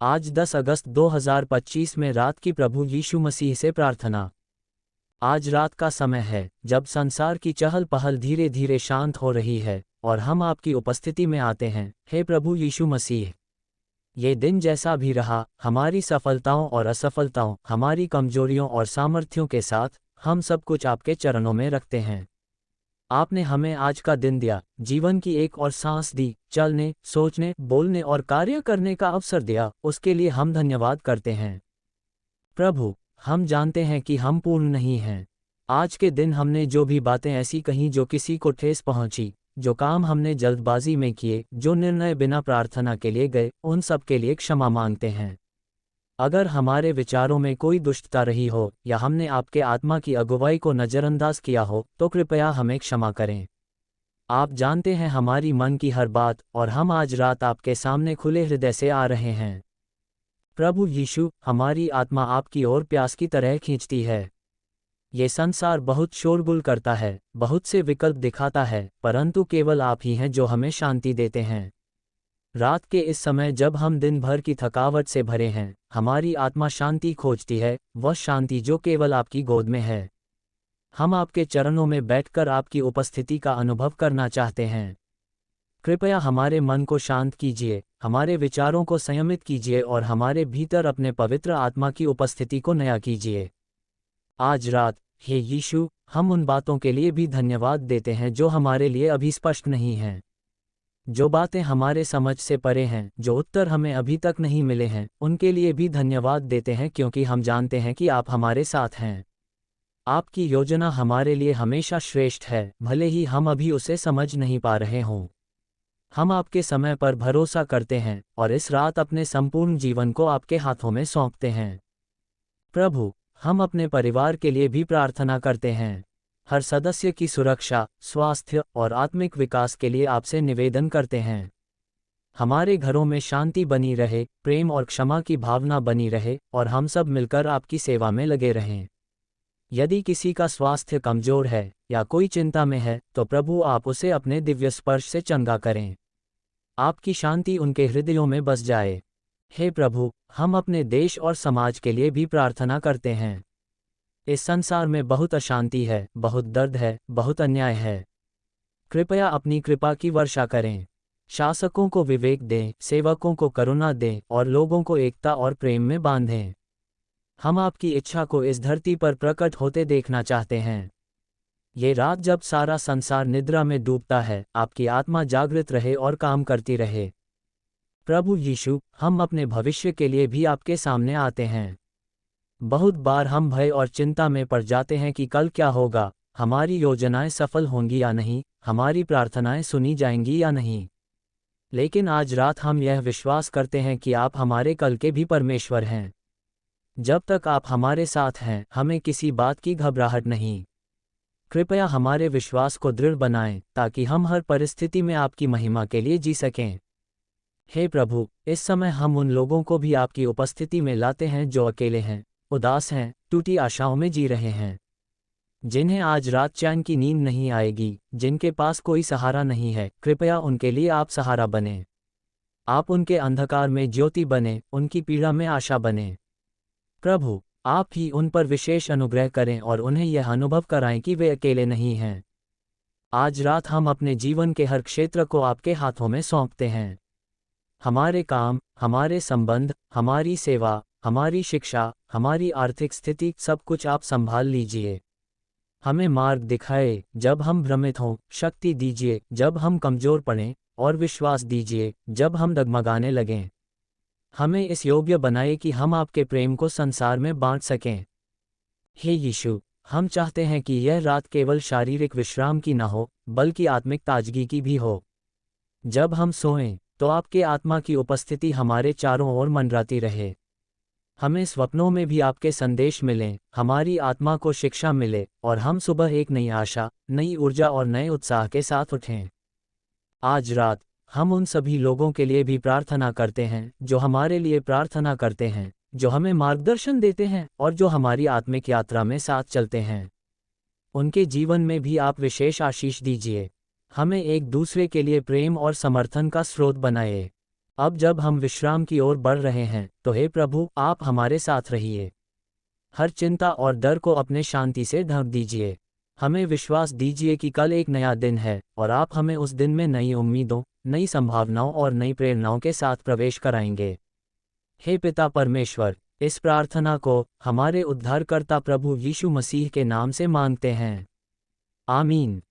आज 10 अगस्त 2025 में रात की प्रभु यीशु मसीह से प्रार्थना। आज रात का समय है जब संसार की चहल पहल धीरे धीरे शांत हो रही है और हम आपकी उपस्थिति में आते हैं, हे प्रभु यीशु मसीह। ये दिन जैसा भी रहा, हमारी सफलताओं और असफलताओं, हमारी कमजोरियों और सामर्थ्यों के साथ, हम सब कुछ आपके चरणों में रखते हैं। आपने हमें आज का दिन दिया, जीवन की एक और सांस दी, चलने, सोचने, बोलने और कार्य करने का अवसर दिया, उसके लिए हम धन्यवाद करते हैं। प्रभु, हम जानते हैं कि हम पूर्ण नहीं हैं। आज के दिन हमने जो भी बातें ऐसी कहीं जो किसी को ठेस पहुंची, जो काम हमने जल्दबाजी में किए, जो निर्णय बिना प्रार्थना के लिए गए, उन सब के लिए क्षमा मांगते हैं। अगर हमारे विचारों में कोई दुष्टता रही हो या हमने आपके आत्मा की अगुवाई को नज़रअंदाज किया हो, तो कृपया हमें क्षमा करें। आप जानते हैं हमारी मन की हर बात, और हम आज रात आपके सामने खुले हृदय से आ रहे हैं। प्रभु यीशु, हमारी आत्मा आपकी ओर प्यास की तरह खींचती है। ये संसार बहुत शोरगुल करता है, बहुत से विकल्प दिखाता है, परंतु केवल आप ही हैं जो हमें शांति देते हैं। रात के इस समय जब हम दिन भर की थकावट से भरे हैं, हमारी आत्मा शांति खोजती है, वह शांति जो केवल आपकी गोद में है। हम आपके चरणों में बैठकर आपकी उपस्थिति का अनुभव करना चाहते हैं। कृपया हमारे मन को शांत कीजिए, हमारे विचारों को संयमित कीजिए और हमारे भीतर अपने पवित्र आत्मा की उपस्थिति को नया कीजिए। आज रात, हे यीशु, हम उन बातों के लिए भी धन्यवाद देते हैं जो हमारे लिए अभी स्पष्ट नहीं हैं। जो बातें हमारे समझ से परे हैं, जो उत्तर हमें अभी तक नहीं मिले हैं, उनके लिए भी धन्यवाद देते हैं, क्योंकि हम जानते हैं कि आप हमारे साथ हैं। आपकी योजना हमारे लिए हमेशा श्रेष्ठ है, भले ही हम अभी उसे समझ नहीं पा रहे हों। हम आपके समय पर भरोसा करते हैं और इस रात अपने संपूर्ण जीवन को आपके हाथों में सौंपते हैं। प्रभु, हम अपने परिवार के लिए भी प्रार्थना करते हैं। हर सदस्य की सुरक्षा, स्वास्थ्य और आत्मिक विकास के लिए आपसे निवेदन करते हैं। हमारे घरों में शांति बनी रहे, प्रेम और क्षमा की भावना बनी रहे, और हम सब मिलकर आपकी सेवा में लगे रहें। यदि किसी का स्वास्थ्य कमजोर है या कोई चिंता में है, तो प्रभु आप उसे अपने दिव्य स्पर्श से चंगा करें। आपकी शांति उनके हृदयों में बस जाए। हे प्रभु, हम अपने देश और समाज के लिए भी प्रार्थना करते हैं। इस संसार में बहुत अशांति है, बहुत दर्द है, बहुत अन्याय है। कृपया अपनी कृपा की वर्षा करें। शासकों को विवेक दें, सेवकों को करुणा दें और लोगों को एकता और प्रेम में बांधें। हम आपकी इच्छा को इस धरती पर प्रकट होते देखना चाहते हैं। ये रात जब सारा संसार निद्रा में डूबता है, आपकी आत्मा जागृत रहे और काम करती रहे। प्रभु यीशु, हम अपने भविष्य के लिए भी आपके सामने आते हैं। बहुत बार हम भय और चिंता में पड़ जाते हैं कि कल क्या होगा, हमारी योजनाएं सफल होंगी या नहीं, हमारी प्रार्थनाएं सुनी जाएंगी या नहीं। लेकिन आज रात हम यह विश्वास करते हैं कि आप हमारे कल के भी परमेश्वर हैं। जब तक आप हमारे साथ हैं, हमें किसी बात की घबराहट नहीं। कृपया हमारे विश्वास को दृढ़ बनाएं, ताकि हम हर परिस्थिति में आपकी महिमा के लिए जी सकें। हे प्रभु, इस समय हम उन लोगों को भी आपकी उपस्थिति में लाते हैं जो अकेले हैं, उदास हैं, टूटी आशाओं में जी रहे हैं, जिन्हें आज रात चैन की नींद नहीं आएगी, जिनके पास कोई सहारा नहीं है। कृपया उनके लिए आप सहारा बने। आप उनके अंधकार में ज्योति बने, उनकी पीड़ा में आशा बने। प्रभु, आप ही उन पर विशेष अनुग्रह करें और उन्हें यह अनुभव कराएं कि वे अकेले नहीं हैं। आज रात हम अपने जीवन के हर क्षेत्र को आपके हाथों में सौंपते हैं। हमारे काम, हमारे संबंध, हमारी सेवा, हमारी शिक्षा, हमारी आर्थिक स्थिति, सब कुछ आप संभाल लीजिए। हमें मार्ग दिखाए जब हम भ्रमित हों, शक्ति दीजिए जब हम कमजोर पड़ें, और विश्वास दीजिए जब हम डगमगाने लगें। हमें इस योग्य बनाए कि हम आपके प्रेम को संसार में बांट सकें। हे यीशु, हम चाहते हैं कि यह रात केवल शारीरिक विश्राम की न हो, बल्कि आत्मिक ताजगी की भी हो। जब हम सोएं, तो आपके आत्मा की उपस्थिति हमारे चारों ओर मंडराती रहे। हमें स्वप्नों में भी आपके संदेश मिलें, हमारी आत्मा को शिक्षा मिले, और हम सुबह एक नई आशा, नई ऊर्जा और नए उत्साह के साथ उठें। आज रात, हम उन सभी लोगों के लिए भी प्रार्थना करते हैं जो हमारे लिए प्रार्थना करते हैं, जो हमें मार्गदर्शन देते हैं और जो हमारी आत्मिक यात्रा में साथ चलते हैं। उनके जीवन में भी आप विशेष आशीष दीजिए। हमें एक दूसरे के लिए प्रेम और समर्थन का स्रोत बनाए। अब जब हम विश्राम की ओर बढ़ रहे हैं, तो हे प्रभु, आप हमारे साथ रहिए। हर चिंता और डर को अपने शांति से ढक दीजिए। हमें विश्वास दीजिए कि कल एक नया दिन है, और आप हमें उस दिन में नई उम्मीदों, नई संभावनाओं और नई प्रेरणाओं के साथ प्रवेश कराएंगे। हे पिता परमेश्वर, इस प्रार्थना को हमारे उद्धारकर्ता प्रभु यीशु मसीह के नाम से मांगते हैं। आमीन।